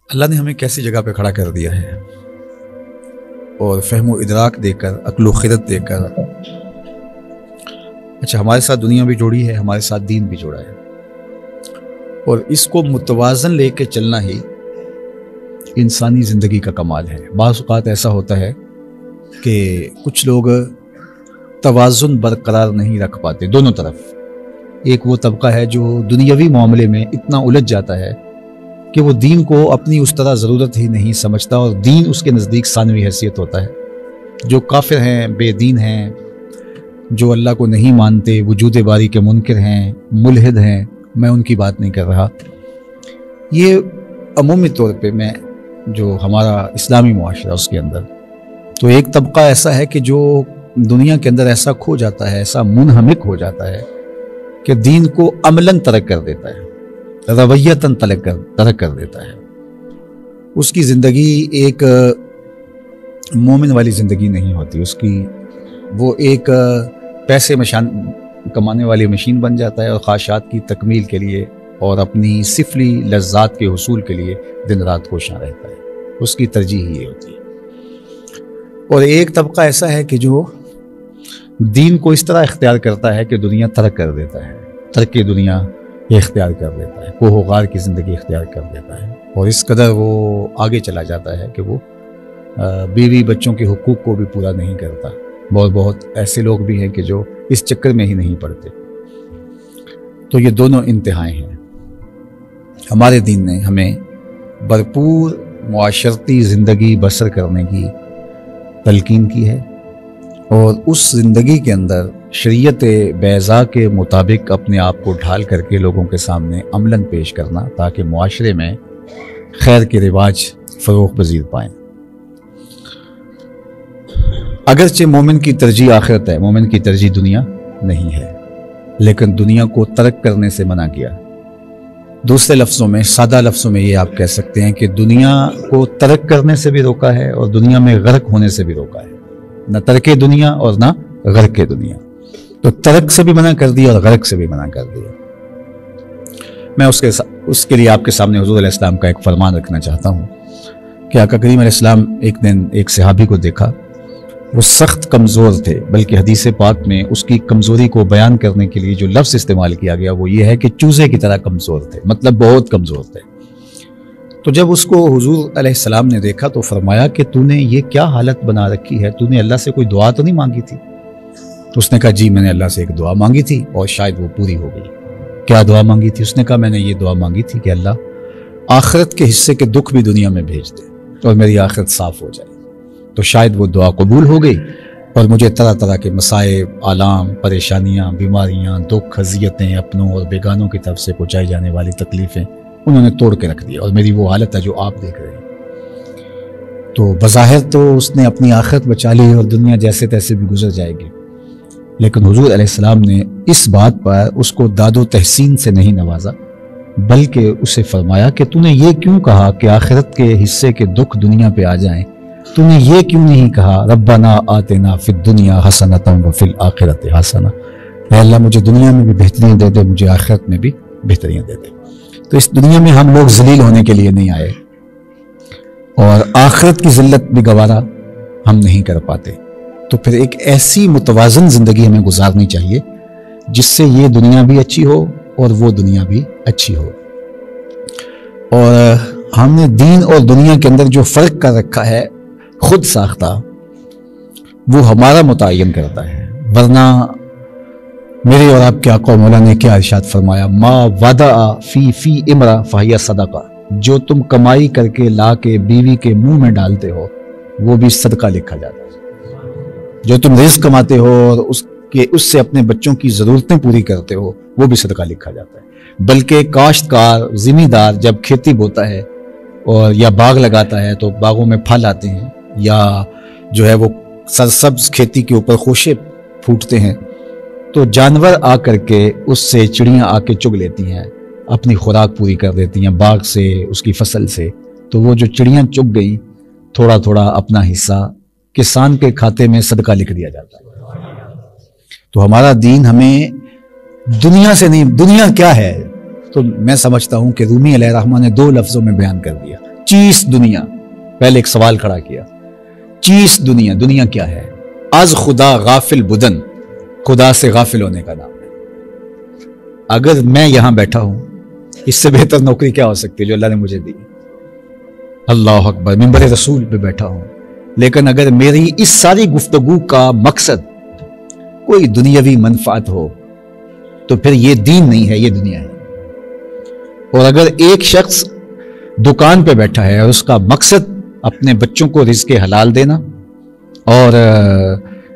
اللہ نے ہمیں کیسی جگہ پہ کھڑا کر دیا ہے اور فہم و ادراک دے کر، عقل و خرد دے کر. اچھا، ہمارے ساتھ دنیا بھی جوڑی ہے، ہمارے ساتھ دین بھی جوڑا ہے، اور اس کو متوازن لے کے چلنا ہی انسانی زندگی کا کمال ہے. بعض اوقات ایسا ہوتا ہے کہ کچھ لوگ توازن برقرار نہیں رکھ پاتے دونوں طرف. ایک وہ طبقہ ہے جو دنیاوی معاملے میں اتنا الجھ جاتا ہے کہ وہ دین کو اپنی اس طرح ضرورت ہی نہیں سمجھتا، اور دین اس کے نزدیک ثانوی حیثیت ہوتا ہے. جو کافر ہیں، بے دین ہیں، جو اللہ کو نہیں مانتے، وجود باری کے منکر ہیں، ملحد ہیں، میں ان کی بات نہیں کر رہا. یہ عمومی طور پہ میں جو ہمارا اسلامی معاشرہ اس کے اندر تو ایک طبقہ ایسا ہے کہ جو دنیا کے اندر ایسا کھو جاتا ہے، ایسا منہمک ہو جاتا ہے کہ دین کو عملاً ترک کر دیتا ہے، رویتاً ترک کر دیتا ہے. اس کی زندگی ایک مومن والی زندگی نہیں ہوتی. اس کی وہ ایک پیسے کمانے والی مشین بن جاتا ہے، اور خواہشات کی تکمیل کے لیے اور اپنی سفلی لذات کے حصول کے لیے دن رات کوشاں رہتا ہے. اس کی ترجیح یہ ہوتی ہے. اور ایک طبقہ ایسا ہے کہ جو دین کو اس طرح اختیار کرتا ہے کہ دنیا ترک کر دیتا ہے، ترک دنیا یہ اختیار کر لیتا ہے، کوہ و غار کی زندگی اختیار کر لیتا ہے، اور اس قدر وہ آگے چلا جاتا ہے کہ وہ بیوی بچوں کے حقوق کو بھی پورا نہیں کرتا. بہت ایسے لوگ بھی ہیں کہ جو اس چکر میں ہی نہیں پڑتے. تو یہ دونوں انتہائیں ہیں. ہمارے دین نے ہمیں بھرپور معاشرتی زندگی بسر کرنے کی تلقین کی ہے، اور اس زندگی کے اندر شریعت بیضاء کے مطابق اپنے آپ کو ڈھال کر کے لوگوں کے سامنے عملاً پیش کرنا، تاکہ معاشرے میں خیر کے رواج فروغ پذیر پائیں. اگرچہ مومن کی ترجیح آخرت ہے، مومن کی ترجیح دنیا نہیں ہے، لیکن دنیا کو ترک کرنے سے منع کیا. دوسرے لفظوں میں، سادہ لفظوں میں یہ آپ کہہ سکتے ہیں کہ دنیا کو ترک کرنے سے بھی روکا ہے اور دنیا میں غرق ہونے سے بھی روکا ہے. نہ ترک دنیا اور نہ غرق دنیا. تو ترک سے بھی منع کر دیا اور غرق سے بھی منع کر دیا. میں اس کے لیے آپ کے سامنے حضور علیہ السلام کا ایک فرمان رکھنا چاہتا ہوں کہ آقا کریم علیہ السلام ایک دن ایک صحابی کو دیکھا، وہ سخت کمزور تھے، بلکہ حدیث پاک میں اس کی کمزوری کو بیان کرنے کے لیے جو لفظ استعمال کیا گیا وہ یہ ہے کہ چوزے کی طرح کمزور تھے، مطلب بہت کمزور تھے. تو جب اس کو حضور علیہ السلام نے دیکھا تو فرمایا کہ تو نے یہ کیا حالت بنا رکھی ہے، تو نے اللہ سے کوئی دعا تو نہیں مانگی تھی؟ تو اس نے کہا جی میں نے اللہ سے ایک دعا مانگی تھی اور شاید وہ پوری ہو گئی. کیا دعا مانگی تھی؟ اس نے کہا میں نے یہ دعا مانگی تھی کہ اللہ آخرت کے حصے کے دکھ بھی دنیا میں بھیج دے اور میری آخرت صاف ہو جائے. تو شاید وہ دعا قبول ہو گئی اور مجھے طرح طرح کے مصائب، آلام، پریشانیاں، بیماریاں، دکھ، اذیتیں، اپنوں اور بیگانوں کی طرف سے پہنچائی جانے والی تکلیفیں انہوں نے توڑ کے رکھ دیا، اور میری وہ حالت ہے جو آپ دیکھ رہے ہیں. تو بظاہر تو اس نے اپنی آخرت بچا لی اور دنیا جیسے تیسے بھی گزر جائے گی، لیکن حضور علیہ السلام نے اس بات پر اس کو داد و تحسین سے نہیں نوازا، بلکہ اسے فرمایا کہ تو نے یہ کیوں کہا کہ آخرت کے حصے کے دکھ دنیا پہ آ جائیں؟ تو نے یہ کیوں نہیں کہا ربنا آتنا فی الدنیا حسنۃ وفی الآخرۃ حسنہ، اے اللہ مجھے دنیا میں بھی بہتریاں دے دے، مجھے آخرت میں بھی بہتریاں دے دے. تو اس دنیا میں ہم لوگ ذلیل ہونے کے لیے نہیں آئے، اور آخرت کی ذلت بھی گوارا ہم نہیں کر پاتے. تو پھر ایک ایسی متوازن زندگی ہمیں گزارنی چاہیے جس سے یہ دنیا بھی اچھی ہو اور وہ دنیا بھی اچھی ہو. اور ہم نے دین اور دنیا کے اندر جو فرق کر رکھا ہے خود ساختہ، وہ ہمارا متعین کرتا ہے. ورنہ میرے اور آپ کے آقا و مولا نے کیا ارشاد فرمایا، ما وضع فی امرأ فہی صدقہ، جو تم کمائی کر کے لا کے بیوی کے منہ میں ڈالتے ہو وہ بھی صدقہ لکھا جاتا ہے. جو تم رزق کماتے ہو اور اس سے اپنے بچوں کی ضرورتیں پوری کرتے ہو وہ بھی صدقہ لکھا جاتا ہے. بلکہ کاشتکار، زمیندار جب کھیتی بوتا ہے اور یا باغ لگاتا ہے تو باغوں میں پھل آتے ہیں، یا جو ہے وہ سرسبز کھیتی کے اوپر خوشے پھوٹتے ہیں، تو جانور آ کر کے اس سے، چڑیاں آ کے چگ لیتی ہیں، اپنی خوراک پوری کر دیتی ہیں باغ سے، اس کی فصل سے. تو وہ جو چڑیاں چگ گئی، تھوڑا تھوڑا اپنا حصہ کسان کے کھاتے میں صدقہ لکھ دیا جاتا ہے. تو ہمارا دین ہمیں دنیا سے نہیں، دنیا کیا ہے تو میں سمجھتا ہوں کہ رومی علیہ الرحمہ نے 2 لفظوں میں بیان کر دیا چیز دنیا، پہلے ایک سوال کھڑا کیا، چیز دنیا، دنیا کیا ہے؟ از خدا غافل بدن، خدا سے غافل ہونے کا نام ہے۔ اگر میں یہاں بیٹھا ہوں، اس سے بہتر نوکری کیا ہو سکتی ہے جو اللہ نے مجھے دی؟ اللہ اکبر، منبر رسول پہ بیٹھا ہوں، لیکن اگر میری اس ساری گفتگو کا مقصد کوئی دنیاوی منفعت ہو تو پھر یہ دین نہیں ہے، یہ دنیا ہے۔ اور اگر ایک شخص دکان پہ بیٹھا ہے اور اس کا مقصد اپنے بچوں کو رزق حلال دینا اور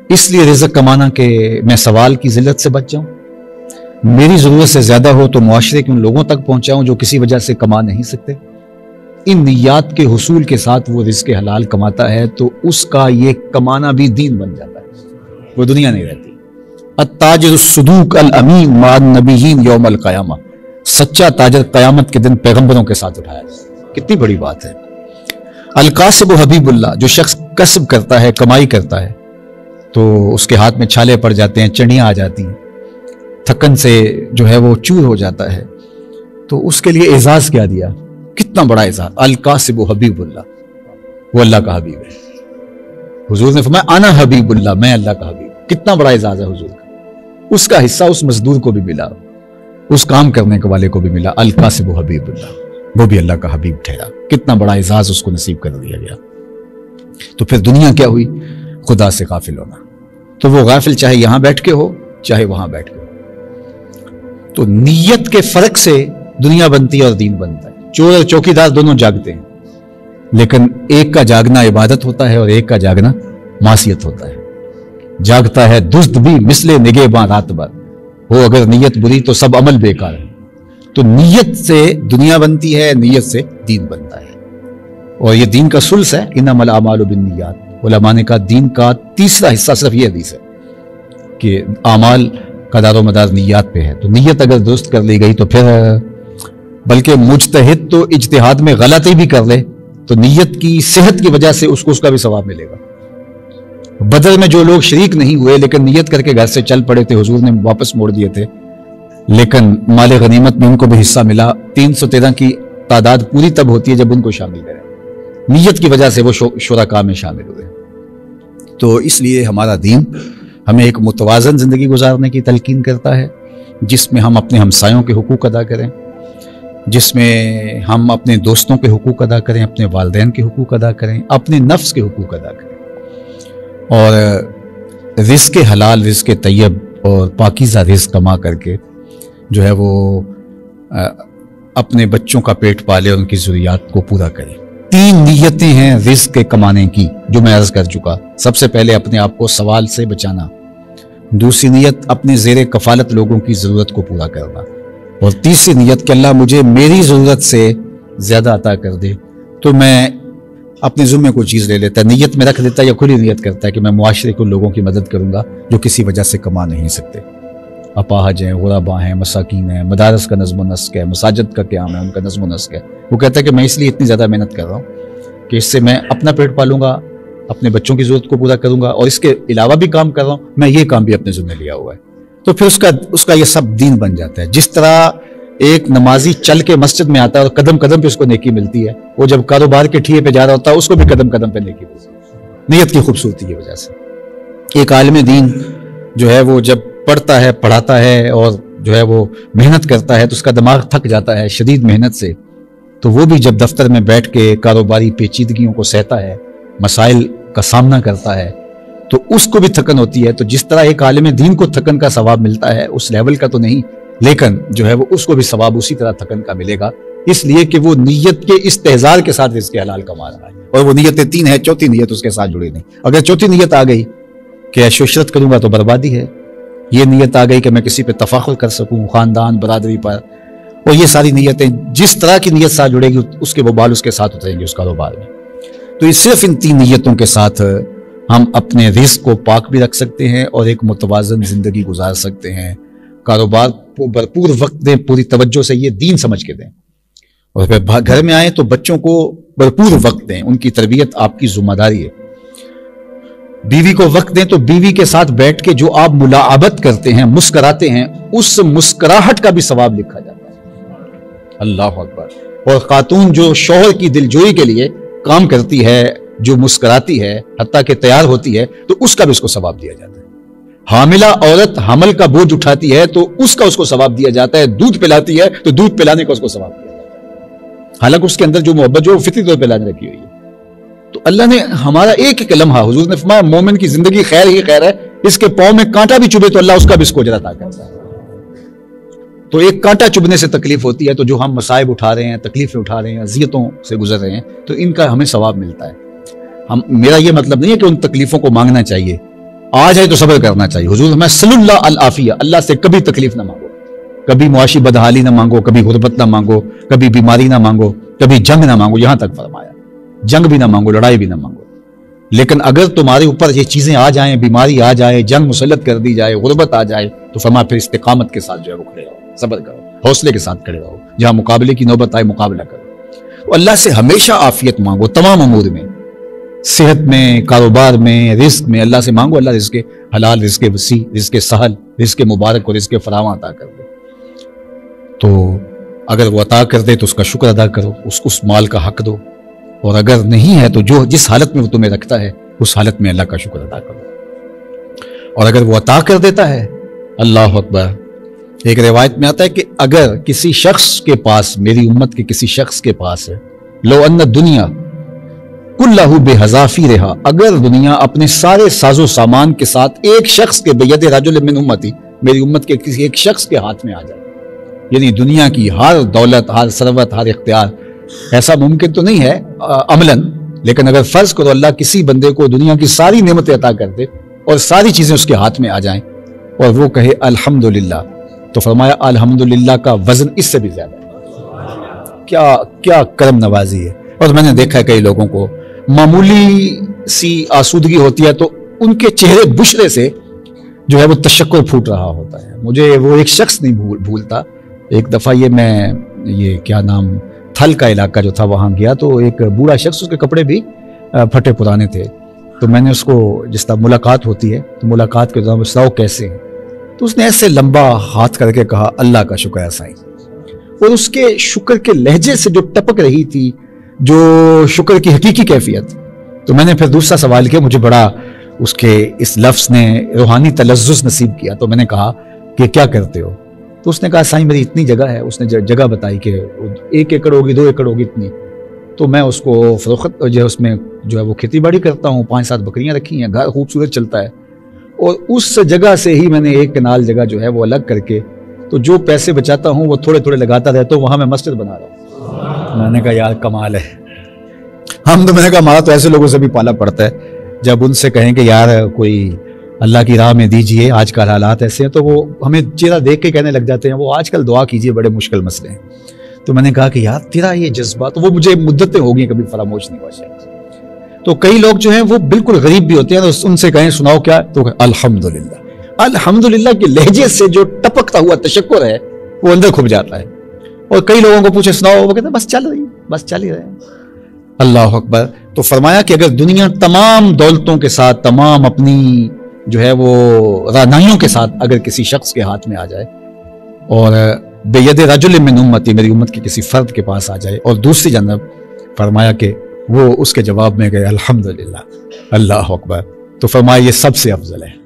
اس لیے رزق کمانا کہ میں سوال کی ذلت سے بچ جاؤں، میری ضرورت سے زیادہ ہو تو معاشرے کے ان لوگوں تک پہنچاؤں جو کسی وجہ سے کما نہیں سکتے، ان نیات کے حصول کے ساتھ وہ رزق حلال کماتا ہے تو اس کا یہ کمانا بھی دین بن جاتا ہے، وہ دنیا نہیں رہتی۔ التاجر الصدوق الامین مع النبیین یوم القیامہ، سچا تاجر قیامت کے دن پیغمبروں کے ساتھ اٹھایا جائے، کتنی بڑی بات ہے۔ القاسب حبیب اللہ، جو شخص کسب کرتا ہے، کمائی کرتا ہے تو اس کے ہاتھ میں چھالے پڑ جاتے ہیں، چڑیاں آ جاتی ہیں، تھکن سے جو ہے وہ چور ہو جاتا ہے، تو اس کے لیے اعزاز کیا دیا، کتنا بڑا اعزاز، القاسب حبیب اللہ، وہ اللہ کا حبیب ہے۔ حضور نے فرمایا انا حبیب اللہ، میں اللہ کا حبیب، کتنا بڑا اعزاز ہے حضور کا۔ اس کا حصہ اس مزدور کو بھی ملا، اس کام کرنے کے والے کو بھی ملا، القاسب حبیب اللہ، وہ بھی اللہ کا حبیب ٹھہرا، کتنا بڑا اعزاز اس کو نصیب کر دیا گیا۔ تو پھر دنیا کیا ہوئی؟ خدا سے غافل ہونا۔ تو وہ غافل چاہے یہاں بیٹھ کے ہو چاہے وہاں بیٹھ کے ہو۔ تو نیت کے فرق سے دنیا بنتی ہے اور دین بنتا ہے۔ چور اور چوکیدار دونوں جاگتے ہیں، لیکن ایک کا جاگنا عبادت ہوتا ہے اور ایک کا جاگنا معصیت ہوتا ہے۔ جاگتا ہے دزد بھی مثل نگہباں رات بھر، ہو اگر نیت بری تو سب عمل بیکار ہے۔ تو نیت سے دنیا بنتی ہے، نیت سے دین بنتا ہے، اور یہ دین کا ثلث ہے، انما الاعمال بالنیات۔ علماء نے کہا دین کا تیسرا حصہ صرف یہ حدیث ہے کہ اعمال کا دار و مدار نیات پہ ہے۔ تو نیت اگر درست کر لی گئی تو پھر بلکہ مجتہد تو اجتہاد میں غلطی بھی کر لے تو نیت کی صحت کی وجہ سے اس کو اس کا بھی ثواب ملے گا۔ بدر میں جو لوگ شریک نہیں ہوئے لیکن نیت کر کے گھر سے چل پڑے تھے، حضور نے واپس موڑ دیے تھے، لیکن مال غنیمت میں ان کو بھی حصہ ملا۔ 313 کی تعداد پوری تب ہوتی ہے جب ان کو شامل کریں، نیت کی وجہ سے وہ شرکاء میں شامل ہوئے۔ تو اس لیے ہمارا دین ہمیں ایک متوازن زندگی گزارنے کی تلقین کرتا ہے، جس میں ہم اپنے ہمسایوں کے حقوق ادا کریں، جس میں ہم اپنے دوستوں کے حقوق ادا کریں، اپنے والدین کے حقوق ادا کریں، اپنے نفس کے حقوق ادا کریں، اور رزق حلال، رزق طیب اور پاکیزہ رزق کما کر کے جو ہے وہ اپنے بچوں کا پیٹ پالے اور ان کی ضروریات کو پورا کرے۔ 3 نیتیں ہیں رزق کے کمانے کی جو میں عرض کر چکا۔ سب سے پہلے اپنے آپ کو سوال سے بچانا، دوسری نیت اپنے زیر کفالت لوگوں کی ضرورت کو پورا کرنا، اور تیسری نیت کہ اللہ مجھے میری ضرورت سے زیادہ عطا کر دے تو میں اپنے ذمے کوئی چیز لے لیتا ہے، نیت میں رکھ دیتا ہے یا کھلی نیت کرتا ہے کہ میں معاشرے کے ان لوگوں کی مدد کروں گا جو کسی وجہ سے کما نہیں سکتے، اپاہج ہیں، غرباء ہیں، مساکین ہیں، مدارس کا نظم و نسق ہے، مساجد کا قیام ہے، ان کا نظم و نسق ہے۔ وہ کہتا ہے کہ میں اس لیے اتنی زیادہ محنت کر رہا ہوں کہ اس سے میں اپنا پیٹ پالوں گا، اپنے بچوں کی ضرورت کو پورا کروں گا، اور اس کے علاوہ بھی کام کر رہا ہوں، میں یہ کام بھی اپنے ذمہ لیا ہوا ہے۔ تو پھر اس کا یہ سب دین بن جاتا ہے۔ جس طرح ایک نمازی چل کے مسجد میں آتا ہے اور قدم قدم پہ اس کو نیکی ملتی ہے، وہ جب کاروبار کے ٹھیے پہ جا رہا ہوتا ہے اس کو بھی قدم قدم پہ نیکی ملتی ہے، نیت کی خوبصورتی کی وجہ سے۔ ایک عالم دین جو ہے وہ جب پڑھتا ہے، پڑھاتا ہے اور جو ہے وہ محنت کرتا ہے تو اس کا دماغ تھک جاتا ہے شدید محنت سے، تو وہ بھی جب دفتر میں بیٹھ کے کاروباری پیچیدگیوں کو سہتا ہے، مسائل کا سامنا کرتا ہے، تو اس کو بھی تھکن ہوتی ہے۔ تو جس طرح ایک عالم دین کو تھکن کا ثواب ملتا ہے، اس لیول کا تو نہیں، لیکن جو ہے وہ اس کو بھی ثواب اسی طرح تھکن کا ملے گا، اس لیے کہ وہ نیت کے استحضار کے ساتھ رزق حلال کما رہا ہے، اور وہ نیتیں 3 ہیں، چوتھی نیت اس کے ساتھ جڑی نہیں۔ اگر چوتھی نیت آ گئی کہ عیش و عشرت کروں گا تو بربادی ہے، یہ نیت آ گئی کہ میں کسی پہ تفاخر کر سکوں، خاندان برادری پر، اور یہ ساری نیتیں جس طرح کی نیت ساتھ جڑے گی اس کے وبال اس کے ساتھ اتریں گے اس کاروبار میں۔ تو یہ صرف ان 3 نیتوں کے ساتھ ہم اپنے رزق کو پاک بھی رکھ سکتے ہیں اور ایک متوازن زندگی گزار سکتے ہیں۔ کاروبار کو بھرپور وقت دیں، پوری توجہ سے، یہ دین سمجھ کے دیں، اور پھر گھر میں آئیں تو بچوں کو بھرپور وقت دیں، ان کی تربیت آپ کی ذمہ داری ہے۔ بیوی کو وقت دیں تو بیوی کے ساتھ بیٹھ کے جو آپ ملاعبت کرتے ہیں، مسکراتے ہیں، اس مسکراہٹ کا بھی ثواب لکھا جاتا ہے۔ اللہ اکبر۔ اور خاتون جو شوہر کی دلجوئی کے لیے کام کرتی ہے، جو مسکراتی ہے، حتیٰ کہ تیار ہوتی ہے، تو اس کا بھی اس کو ثواب دیا جاتا ہے۔ حاملہ عورت حمل کا بوجھ اٹھاتی ہے تو اس کو ثواب دیا جاتا ہے، دودھ پلاتی ہے تو دودھ پلانے کا اس کو ثواب دیا جاتا ہے، حالانکہ اس کے اندر جو محبت جو فطری طور پہ لانے رکھی ہوئی ہے۔ تو اللہ نے ہمارا ایک ایک لمحہ، حضور نے فرمایا مومن کی زندگی خیر ہی خیر ہے، اس کے پاؤں میں کانٹا بھی چبھے تو اللہ اس کا بھی اس کو اجر عطا کرتا ہے۔ تو ایک کانٹا چبھنے سے تکلیف ہوتی ہے، تو جو ہم مصائب اٹھا رہے ہیں، تکلیفیں اٹھا رہے ہیں، اذیتوں سے گزر رہے ہیں، تو ان کا ہمیں ثواب ملتا ہے۔ میرا یہ مطلب نہیں ہے کہ ان تکلیفوں کو مانگنا چاہیے، آ جائے تو صبر کرنا چاہیے۔ حضور میں صلی اللہ العافیہ، اللہ سے کبھی تکلیف نہ مانگو، کبھی معاشی بدحالی نہ مانگو، کبھی غربت نہ مانگو، کبھی بیماری نہ مانگو، کبھی جنگ نہ مانگو، یہاں تک فرمایا جنگ بھی نہ مانگو، لڑائی بھی نہ مانگو۔ لیکن اگر تمہارے اوپر یہ چیزیں آ جائیں، بیماری آ جائے، جنگ مسلط کر دی جائے، غربت آ جائے، تو فرمایا پھر استقامت کے ساتھ جو ہے وہ کھڑے رہو، صبر کرو، حوصلے کے ساتھ کھڑے رہو، جہاں مقابلے کی نوبت آئے مقابلہ کرو۔ تو اللہ سے ہمیشہ عافیت مانگو تمام امور میں، صحت میں، کاروبار میں، رزق میں اللہ سے مانگو، اللہ رزق حلال، رزق وسیع، رزق سہل، رزق مبارک اور رزق فراواں عطا کر دے۔ تو اگر وہ عطا کر دے تو اس کا شکر ادا کرو، اس مال کا حق دو، اور اگر نہیں ہے تو جس حالت میں وہ تمہیں رکھتا ہے اس حالت میں اللہ کا شکر ادا کرو۔ اور اگر وہ عطا کر دیتا ہے، اللہ اکبر، ایک روایت میں آتا ہے کہ اگر کسی شخص کے پاس، میری امت کے کسی شخص کے پاس ہے، لو ان دنیا کلہ بحذافی رہا، اگر دنیا اپنے سارے ساز و سامان کے ساتھ ایک شخص کے بید رجل من امتی، میری امت کے کسی ایک شخص کے ہاتھ میں آ جائے، یعنی دنیا کی ہر دولت، ہر ثروت، ہر اختیار، ایسا ممکن تو نہیں ہے عملاً، لیکن اگر فرض کرو اللہ کسی بندے کو دنیا کی ساری نعمتیں عطا کر دے اور ساری چیزیں اس کے ہاتھ میں آ جائیں اور وہ کہے الحمدللہ، تو فرمایا الحمدللہ کا وزن اس سے بھی زیادہ ہے۔ کیا کرم نوازی ہے۔ اور میں نے دیکھا ہے کئی لوگوں کو معمولی سی آسودگی ہوتی ہے تو ان کے چہرے بشرے سے جو ہے وہ تشکر پھوٹ رہا ہوتا ہے۔ مجھے وہ ایک شخص نہیں بھولتا، ایک دفعہ یہ کیا نام، تھل کا علاقہ جو تھا، وہاں گیا تو ایک بوڑھا شخص، اس کے کپڑے بھی پھٹے پرانے تھے، تو میں نے اس کو، جس طرح ملاقات ہوتی ہے تو ملاقات کے دوران سناؤ کیسے ہیں، تو اس نے ایسے لمبا ہاتھ کر کے کہا اللہ کا شکر ہے سائیں، اور اس کے شکر کے لہجے سے جو ٹپک رہی تھی جو شکر کی حقیقی کیفیت، تو میں نے پھر دوسرا سوال کیا، مجھے بڑا اس کے اس لفظ نے روحانی تلذذ نصیب کیا، تو میں نے کہا کہ کیا کرتے ہو، تو اس نے کہا سائیں میری اتنی جگہ ہے، اس نے جگہ بتائی کہ 1 ایکڑ ہوگی، 2 ایکڑ ہوگی اتنی، تو میں اس کو فروخت جو ہے اس میں جو ہے وہ کھیتی باڑی کرتا ہوں، 5-7 بکریاں رکھی ہیں، گھر خوبصورت چلتا ہے، اور اس جگہ سے ہی میں نے 1 کنال جگہ جو ہے وہ الگ کر کے، تو جو پیسے بچاتا ہوں وہ تھوڑے تھوڑے لگاتا رہتا ہوں، وہاں میں مسجد بنا رہا ہوں۔ میں نے کہا یار کمال ہے۔ میں نے کہا ہمارا تو ایسے لوگوں سے بھی پالا پڑتا ہے، جب ان سے کہیں کہ یار کوئی اللہ کی راہ میں دیجئے، آج کل حالات ایسے ہیں، تو وہ ہمیں چہرہ دیکھ کے کہنے لگ جاتے ہیں وہ آج کل دعا کیجئے، بڑے مشکل مسئلے ہیں۔ تو میں نے کہا کہ یار تیرا یہ جذبہ، تو وہ مجھے مدتیں ہو گئی کبھی فراموش نہیں ہوا شاید۔ تو کئی لوگ جو ہیں وہ بالکل غریب بھی ہوتے ہیں، تو ان سے کہیں سناؤ کیا، تو الحمدللہ، الحمدللہ کے لہجے سے جو ٹپکتا ہوا تشکر ہے وہ اندر کھپ جاتا ہے۔ اور کئی لوگوں کو پوچھے سناؤ، وہ کہتے ہیں بس چل رہی، بس چل ہی رہے ہیں۔ اللہ اکبر۔ تو فرمایا کہ اگر دنیا تمام دولتوں کے ساتھ، تمام اپنی جو ہے وہ رانائیوں کے ساتھ اگر کسی شخص کے ہاتھ میں آ جائے، اور بید رجل من امتی، میری امت کے کسی فرد کے پاس آ جائے، اور دوسری جانب فرمایا کہ وہ اس کے جواب میں گئے الحمدللہ، اللہ اکبر، تو فرمایا یہ سب سے افضل ہے۔